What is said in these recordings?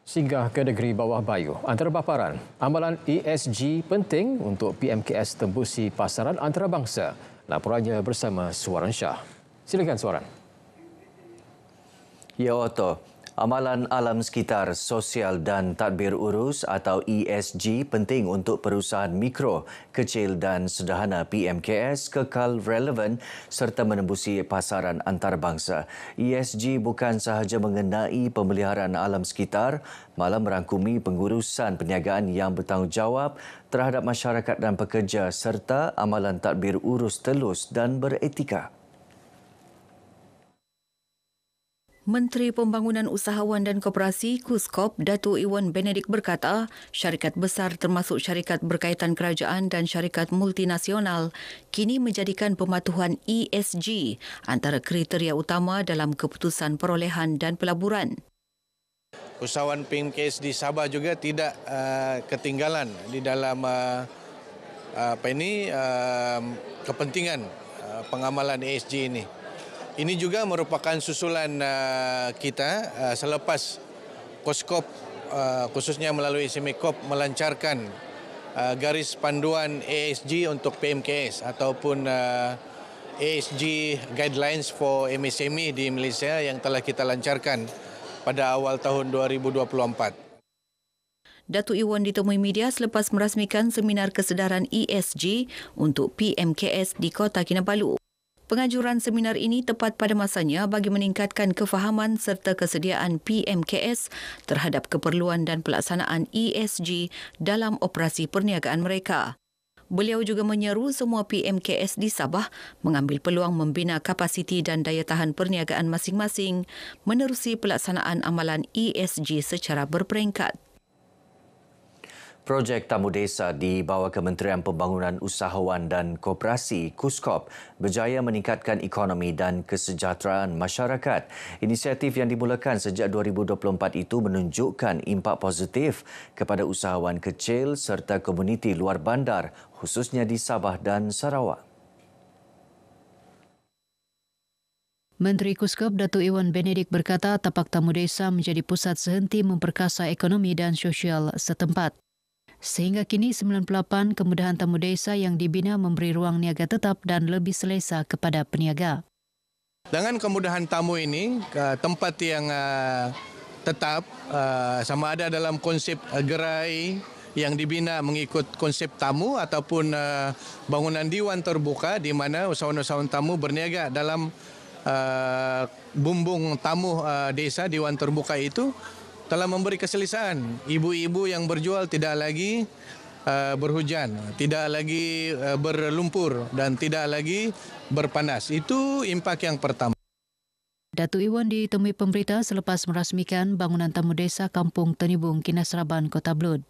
Singgah ke negeri bawah bayu, antara paparan, amalan ESG penting untuk PMKS tembusi pasaran antarabangsa. Laporannya bersama Suaran Shah. Silakan Suaran. Ya Otto, amalan alam sekitar, sosial dan tadbir urus atau ESG penting untuk perusahaan mikro, kecil dan sederhana PMKS kekal relevan serta menembusi pasaran antarabangsa. ESG bukan sahaja mengenai pemeliharaan alam sekitar, malah merangkumi pengurusan perniagaan yang bertanggungjawab terhadap masyarakat dan pekerja serta amalan tadbir urus telus dan beretika. Menteri Pembangunan Usahawan dan Koperasi KUSKOP Datuk Iwan Benedik berkata, syarikat besar termasuk syarikat berkaitan kerajaan dan syarikat multinasional kini menjadikan pematuhan ESG antara kriteria utama dalam keputusan perolehan dan pelaburan. Usahawan PMKS di Sabah juga tidak ketinggalan di dalam kepentingan pengamalan ESG ini. Ini juga merupakan susulan kita selepas KUSKOP khususnya melalui SME-KOP melancarkan garis panduan ESG untuk PMKS ataupun ESG Guidelines for MSME di Malaysia yang telah kita lancarkan pada awal tahun 2024. Datuk Iwan ditemui media selepas merasmikan seminar kesedaran ESG untuk PMKS di Kota Kinabalu. Penganjuran seminar ini tepat pada masanya bagi meningkatkan kefahaman serta kesediaan PMKS terhadap keperluan dan pelaksanaan ESG dalam operasi perniagaan mereka. Beliau juga menyeru semua PMKS di Sabah mengambil peluang membina kapasiti dan daya tahan perniagaan masing-masing menerusi pelaksanaan amalan ESG secara berperingkat. Projek Tamu Desa di bawah Kementerian Pembangunan Usahawan dan Koperasi KUSKOP berjaya meningkatkan ekonomi dan kesejahteraan masyarakat. Inisiatif yang dimulakan sejak 2024 itu menunjukkan impak positif kepada usahawan kecil serta komuniti luar bandar, khususnya di Sabah dan Sarawak. Menteri KUSKOP Datuk Iwan Benedik berkata tapak tamu desa menjadi pusat sehenti memperkasa ekonomi dan sosial setempat. Sehingga kini 98 kemudahan tamu desa yang dibina memberi ruang niaga tetap dan lebih selesa kepada peniaga. Dengan kemudahan tamu ini, tempat yang tetap sama ada dalam konsep gerai yang dibina mengikut konsep tamu ataupun bangunan diwan terbuka di mana usahawan-usahawan tamu berniaga dalam bumbung tamu desa diwan terbuka itu telah memberi keselesaan. Ibu-ibu yang berjual tidak lagi berhujan, tidak lagi berlumpur dan tidak lagi berpanas. Itu impak yang pertama. Datuk Iwan ditemui pemberita selepas merasmikan bangunan tamu desa Kampung Tenibung, Kinasraban, Kota Blud.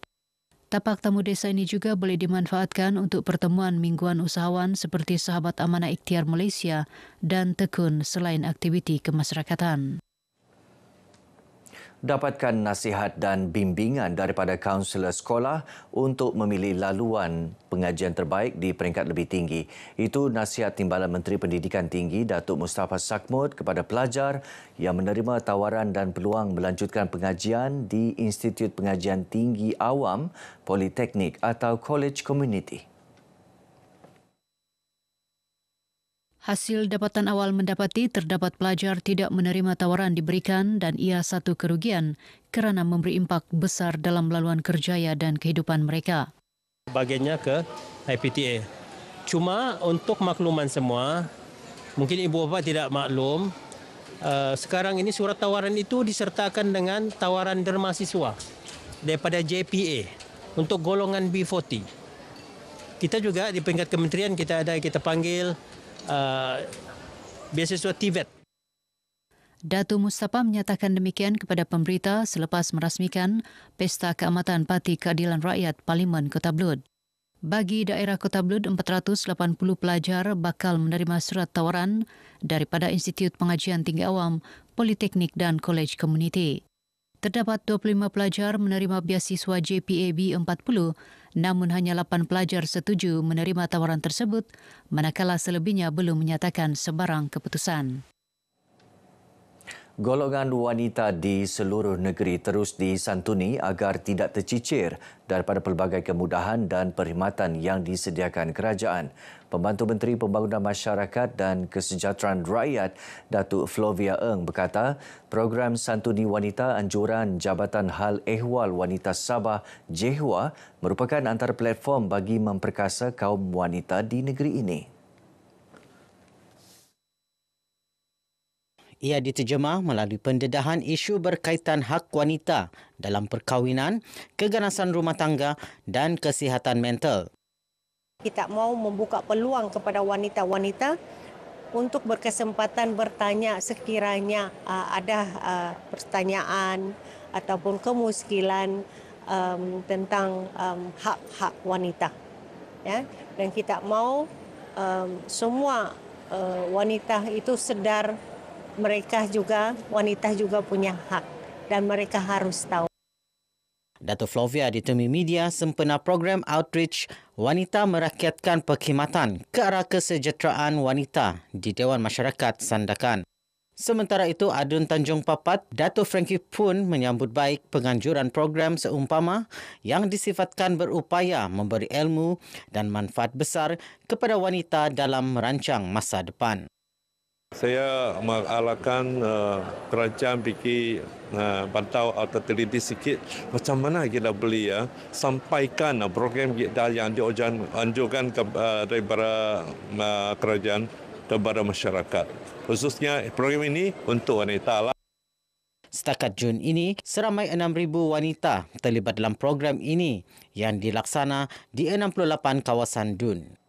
Tapak tamu desa ini juga boleh dimanfaatkan untuk pertemuan mingguan usahawan seperti Sahabat Amanah Ikhtiar Malaysia dan Tekun selain aktiviti kemasyarakatan. Dapatkan nasihat dan bimbingan daripada kaunselor sekolah untuk memilih laluan pengajian terbaik di peringkat lebih tinggi. Itu nasihat Timbalan Menteri Pendidikan Tinggi Datuk Mustafa Sakmud kepada pelajar yang menerima tawaran dan peluang melanjutkan pengajian di Institut Pengajian Tinggi Awam, Politeknik atau College Community. Hasil dapatan awal mendapati terdapat pelajar tidak menerima tawaran diberikan dan ia satu kerugian kerana memberi impak besar dalam laluan kerjaya dan kehidupan mereka. Bagiannya ke IPTA. Cuma untuk makluman semua, mungkin ibu bapa tidak maklum, sekarang ini surat tawaran itu disertakan dengan tawaran dermahasiswa daripada JPA untuk golongan B40. Kita juga di peringkat kementerian kita panggil beasiswa TVET. Datuk Mustafa menyatakan demikian kepada pemberita selepas merasmikan Pesta Keamatan Parti Keadilan Rakyat Parlimen Kota Blud. Bagi daerah Kota Blud, 480 pelajar bakal menerima surat tawaran daripada Institut Pengajian Tinggi Awam, Politeknik dan College Community. Terdapat 25 pelajar menerima beasiswa JPA B40, namun hanya 8 pelajar setuju menerima tawaran tersebut, manakala selebihnya belum menyatakan sebarang keputusan. Golongan wanita di seluruh negeri terus disantuni agar tidak tercicir daripada pelbagai kemudahan dan perkhidmatan yang disediakan kerajaan. Pembantu Menteri Pembangunan Masyarakat dan Kesejahteraan Rakyat, Datuk Flovia Eng berkata, program Santuni Wanita Anjuran Jabatan Hal Ehwal Wanita Sabah JEHWA merupakan antara platform bagi memperkasa kaum wanita di negeri ini. Ia diterjemah melalui pendedahan isu berkaitan hak wanita dalam perkahwinan, keganasan rumah tangga dan kesihatan mental. Kita mau membuka peluang kepada wanita-wanita untuk berkesempatan bertanya sekiranya ada pertanyaan ataupun kemuskilan tentang hak-hak wanita. Ya? Dan kita mau semua wanita itu sedar wanita juga punya hak dan mereka harus tahu. Datuk Flovia ditemui media sempena program outreach Wanita Merakyatkan Perkhidmatan ke arah kesejahteraan wanita di Dewan Masyarakat Sandakan. Sementara itu, Adun Tanjung Papat, Datuk Frankie pun menyambut baik penganjuran program seumpama yang disifatkan berupaya memberi ilmu dan manfaat besar kepada wanita dalam merancang masa depan. Saya mengalahkan kerajaan fikir pantau atau teliti sikit macam mana kita boleh sampaikan program kita yang dianjurkan daripada kerajaan kepada masyarakat. Khususnya program ini untuk wanita lah. Setakat Jun ini, seramai 6,000 wanita terlibat dalam program ini yang dilaksana di 68 kawasan Dun.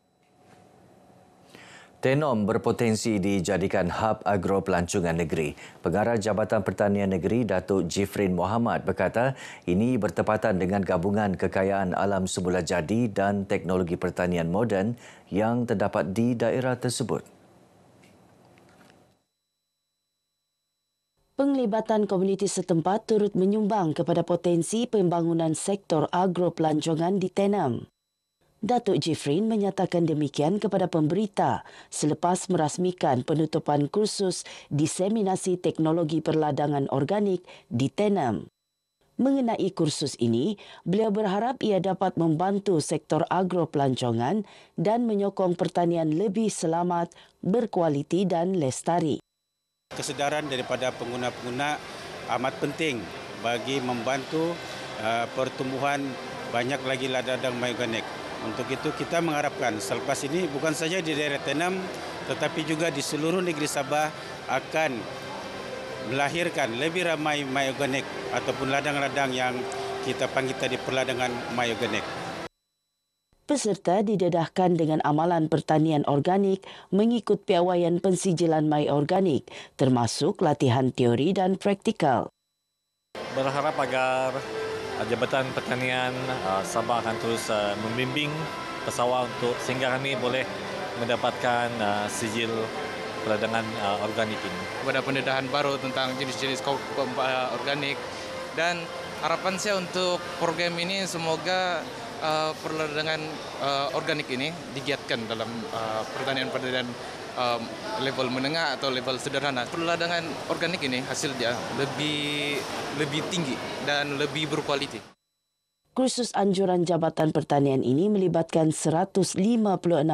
Tenom berpotensi dijadikan hub agro pelancongan negeri. Pengarah Jabatan Pertanian Negeri Datuk Jifrin Mohamad berkata ini bertepatan dengan gabungan kekayaan alam semula jadi dan teknologi pertanian moden yang terdapat di daerah tersebut. Penglibatan komuniti setempat turut menyumbang kepada potensi pembangunan sektor agro pelancongan di Tenom. Datuk Jifrin menyatakan demikian kepada pemberita selepas merasmikan penutupan kursus diseminasi teknologi perladangan organik di Tenom. Mengenai kursus ini, beliau berharap ia dapat membantu sektor agro pelancongan dan menyokong pertanian lebih selamat, berkualiti dan lestari. Kesedaran daripada pengguna-pengguna amat penting bagi membantu pertumbuhan banyak lagi ladang organik. Untuk itu kita mengharapkan selepas ini bukan saja di daerah Tenom tetapi juga di seluruh negeri Sabah akan melahirkan lebih ramai my organik ataupun ladang-ladang yang kita panggil tadi perladangan my organik. Peserta didedahkan dengan amalan pertanian organik mengikut piawaian pensijilan my organik termasuk latihan teori dan praktikal. Berharap agar Jabatan Pertanian Sabah akan terus membimbing pesawah untuk sehingga kami boleh mendapatkan sijil perladangan organik ini. Kepada pendedahan baru tentang jenis-jenis organik dan harapan saya untuk program ini semoga perladangan organik ini digiatkan dalam pertanian-pertanian level menengah atau level sederhana. Perladangan organik ini hasilnya lebih tinggi dan lebih berkualiti. Kursus anjuran Jabatan Pertanian ini melibatkan 156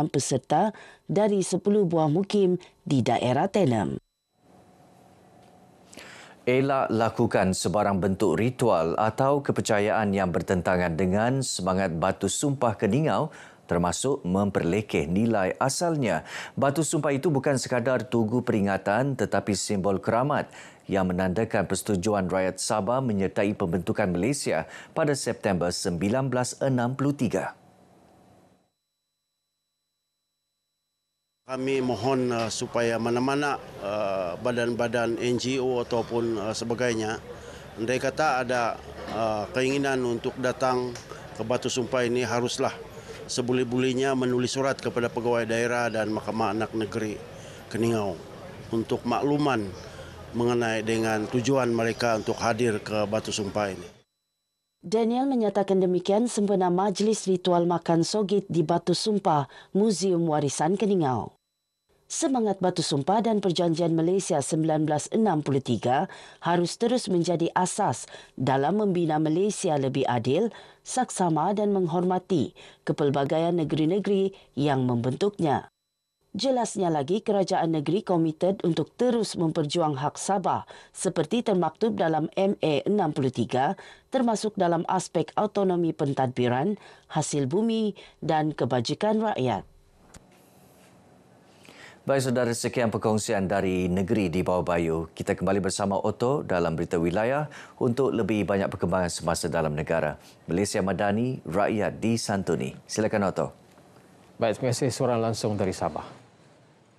peserta dari 10 buah mukim di daerah Tenom. Elak lakukan sebarang bentuk ritual atau kepercayaan yang bertentangan dengan semangat batu sumpah Keningau termasuk memperlekeh nilai asalnya. Batu sumpah itu bukan sekadar tugu peringatan tetapi simbol keramat yang menandakan persetujuan rakyat Sabah menyertai pembentukan Malaysia pada September 1963. Kami mohon supaya mana-mana badan-badan NGO ataupun sebagainya, andai kata ada keinginan untuk datang ke Batu Sumpah ini haruslah seboleh-bolehnya menulis surat kepada pegawai daerah dan Mahkamah Anak Negeri Keningau untuk makluman mengenai dengan tujuan mereka untuk hadir ke Batu Sumpah ini. Daniel menyatakan demikian sempena majlis ritual makan sogit di Batu Sumpah, Muzium Warisan Keningau. Semangat batu sumpah dan perjanjian Malaysia 1963 harus terus menjadi asas dalam membina Malaysia lebih adil, saksama dan menghormati kepelbagaian negeri-negeri yang membentuknya. Jelasnya lagi, kerajaan negeri komited untuk terus memperjuang hak Sabah seperti termaktub dalam MA 63, termasuk dalam aspek autonomi pentadbiran, hasil bumi dan kebajikan rakyat. Baik saudara, sekian perkongsian dari negeri di bawah Bayu. Kita kembali bersama Otto dalam berita wilayah untuk lebih banyak perkembangan semasa dalam negara. Malaysia Madani, rakyat disantuni. Silakan Otto. Baik, terima kasih. Suara langsung dari Sabah.